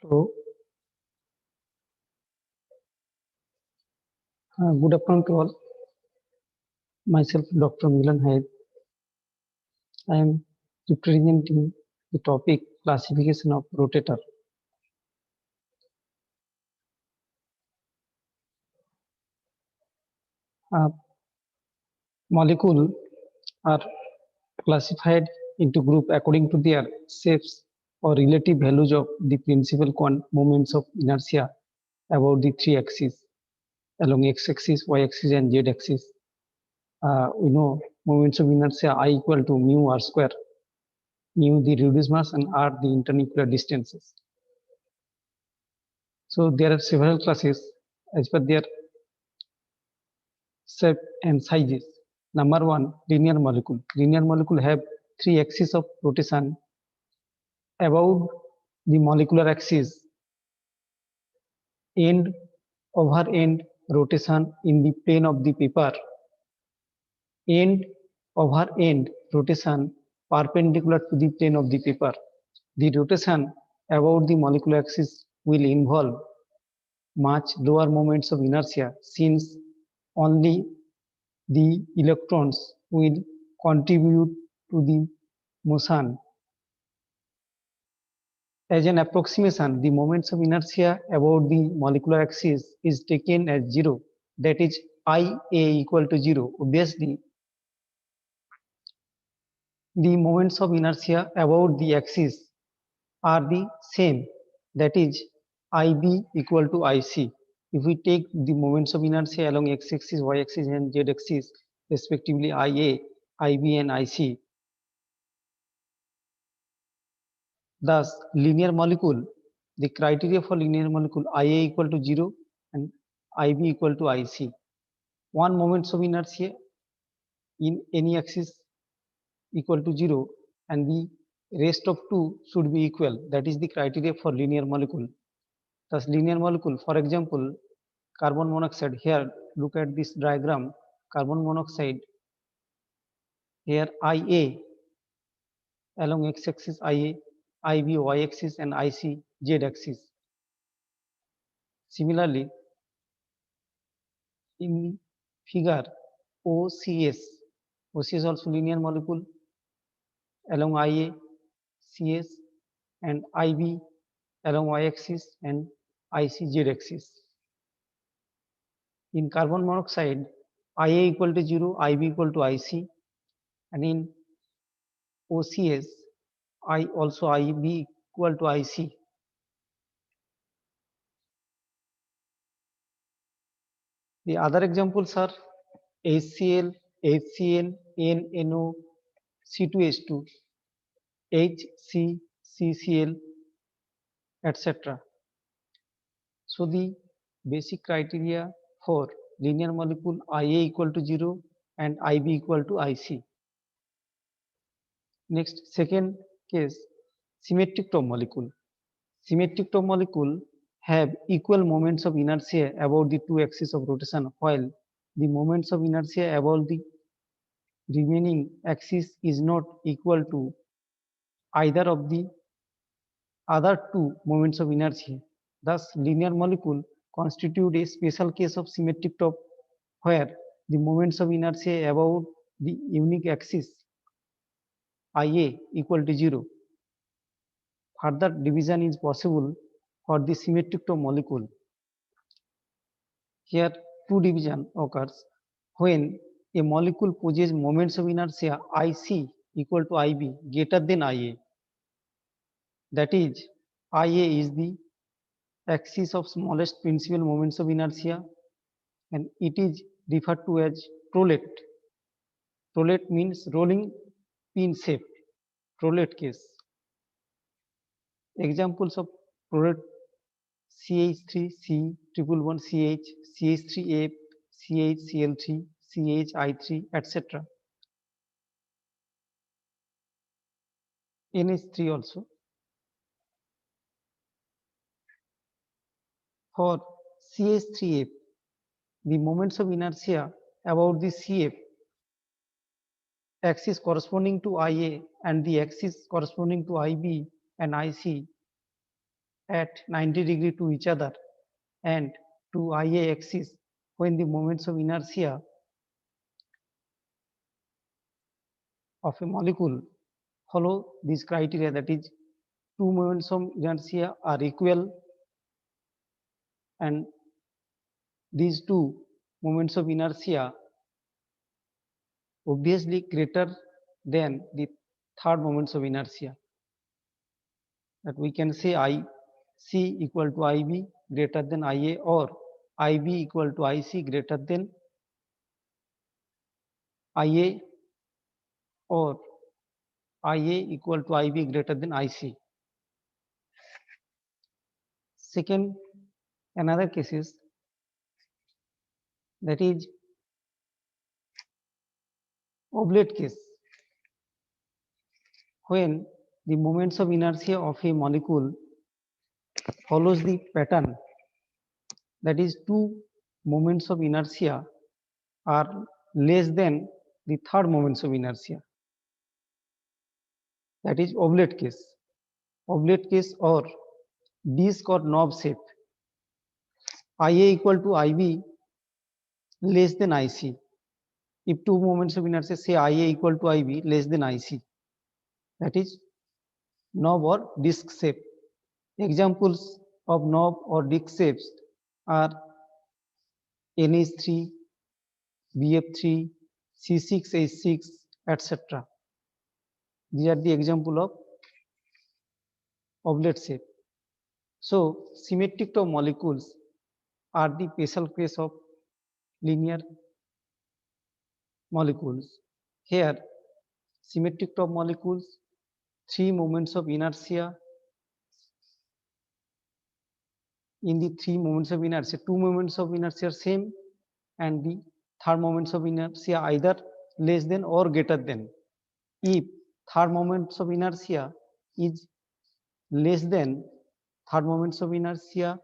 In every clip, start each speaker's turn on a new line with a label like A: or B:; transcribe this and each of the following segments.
A: So, good afternoon to all. Myself, Dr. Milan Hayat. I am representing the topic classification of rotator. Uh, Molecules are classified into group according to their shapes or relative values of the principal moments of inertia about the three axes along x-axis, y-axis, and z-axis. We know moments of inertia I equal to mu r square, mu the reduced mass, and r the internuclear distances. So there are several classes as per their shape and sizes. Number one, linear molecule. Linear molecule have three axes of rotation about the molecular axis, end over end rotation in the plane of the paper, end over end rotation perpendicular to the plane of the paper. The rotation about the molecular axis will involve much lower moments of inertia since only the electrons will contribute to the motion. As an approximation, the moments of inertia about the molecular axis is taken as zero, that is IA equal to zero. Obviously, the moments of inertia about the axis are the same, that is IB equal to IC. If we take the moments of inertia along x-axis, y-axis, and z-axis, respectively IA, IB, and IC, thus, linear molecule, the criteria for linear molecule IA equal to 0 and IB equal to IC. One moments of inertia in any axis equal to 0 and the rest of two should be equal. That is the criteria for linear molecule. Thus, linear molecule, for example, carbon monoxide. Here, look at this diagram. Carbon monoxide. Here, IA along x-axis IA, IB y-axis, and IC z-axis. Similarly, in figure OCS, OCS also linear molecule along IA, CS, and IB along y-axis and IC z-axis. In carbon monoxide, IA equal to 0, IB equal to IC, and in OCS, I also IB equal to IC. The other examples are HCl, HCN, NNO, C2H2, HCCCl, etc. So the basic criteria for linear molecule IA equal to 0 and IB equal to IC. Next, second case, symmetric top molecule. Symmetric top molecule have equal moments of inertia about the two axes of rotation, while the moments of inertia about the remaining axis is not equal to either of the other two moments of inertia. Thus, linear molecule constitute a special case of symmetric top where the moments of inertia about the unique axis IA equal to 0. Further division is possible for the symmetric top molecule. Here, two division occurs when a molecule possesses moments of inertia IC equal to IB greater than IA. That is, IA is the axis of smallest principal moments of inertia and it is referred to as prolet. Prolet means rolling pin shape, prolet case. Examples of prolet CH3C, triple bond CH, CH3F, CHCl3, CHI3, etc. NH3 also. For CH3F, the moments of inertia about the CF axis corresponding to IA and the axis corresponding to IB and IC at 90 degree to each other and to IA axis when the moments of inertia of a molecule follow this criteria, that is two moments of inertia are equal and these two moments of inertia obviously greater than the third moments of inertia, that we can say IC equal to IB greater than IA or IB equal to IC greater than IA or IA equal to IB greater than IC. Second, another case is that is oblate case, when the moments of inertia of a molecule follows the pattern, that is two moments of inertia are less than the third moments of inertia, that is oblate case. Oblate case or disc or knob shape, IA equal to IB less than IC. If two moments of inertia say IA equal to IB less than IC, that is knob or disc shape. Examples of knob or disc shapes are NH3, BF3, C6H6, etc. These are the example of oblate shape. So symmetric to molecules are the special case of linear molecules. Here, symmetric to molecules, three moments of inertia. In the three moments of inertia, two moments of inertia are same and the third moments of inertia either less than or greater than. If third moments of inertia is less than, third moments of inertia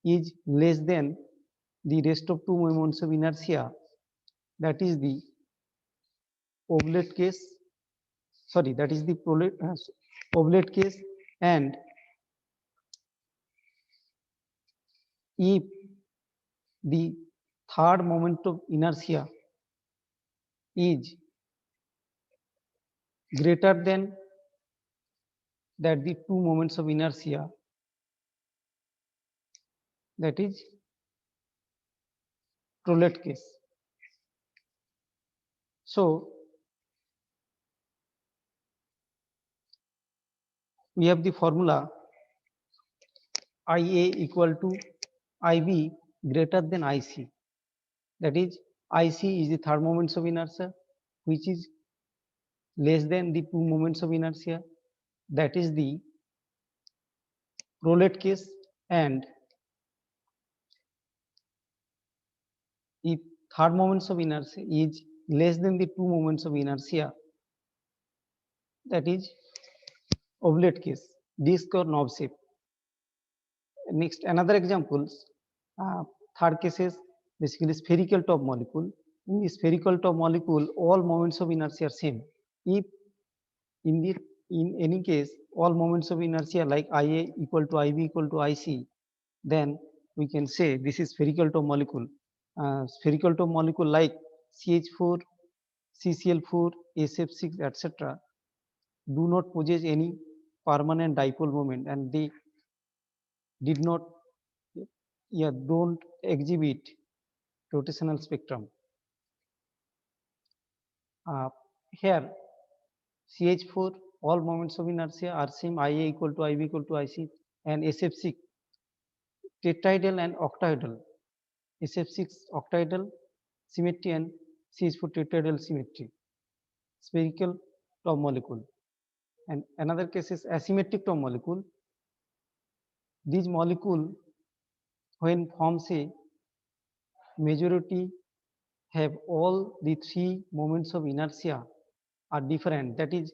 A: is less than the rest of two moments of inertia, that is the oblate case, sorry, that is the oblate case. And if the third moment of inertia is greater than that the two moments of inertia, that is Tourette case. So we have the formula IA equal to IB greater than IC, that is IC is the third moments of inertia which is less than the two moments of inertia, that is the Tourette case. And if third moments of inertia is less than the two moments of inertia, that is oblate case, disc or knob shape. Next, another examples, third case is basically spherical top molecule. In the spherical top molecule, all moments of inertia are same. If in any case all moments of inertia like IA equal to IB equal to IC, then we can say this is spherical top molecule. Spherical top molecule like CH4, CCl4, SF6, etc. do not possess any permanent dipole moment and they did not, don't exhibit rotational spectrum. Here CH4 all moments of inertia are same, IA equal to IB equal to IC, and SF6 tetrahedral and octahedral, SF6 octahedral symmetry and CH4 tetrahedral symmetry, spherical top molecule. And another case is asymmetric top molecule. These molecule when forms a majority have all the three moments of inertia are different, that is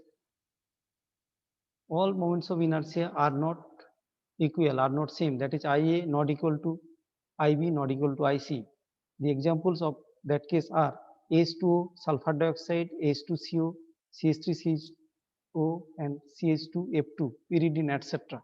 A: all moments of inertia are not equal, are not same, that is IA not equal to IB not equal to IC. The examples of that case are H2O, sulfur dioxide, H2CO, CH3CHO and CH2F2, pyridine, etc.